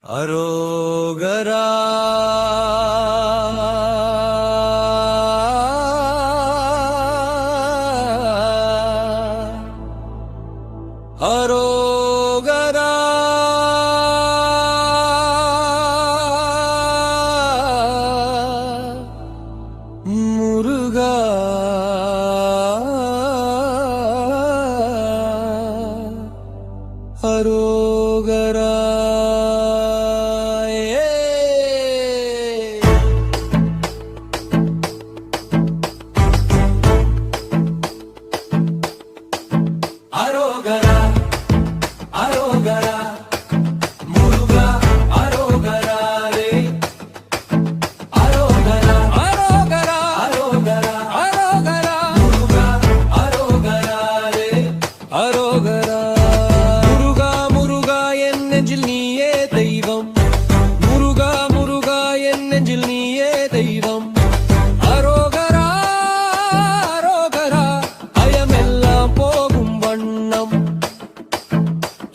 அரோகரா அரோகரா முருகா அரோகரா அரோகரா அரோகரா முருகா அரோகரா ரே அரோகரா அரோகரா அரோகரா அரோகரா முருகா அரோகரா ரே அரோகரா முருகா முருகா என் நெஞ்சில் நீயே தெய்வம் முருகா முருகா என் நெஞ்சில் நீயே தெய்வம் அரோகரா அரோகரா அயமெல்லாம் போகும் வண்ணம்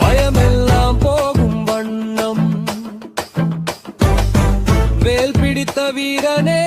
பயமெல்லாம் போகும் வண்ணம் வேல் பிடித்த வீரனே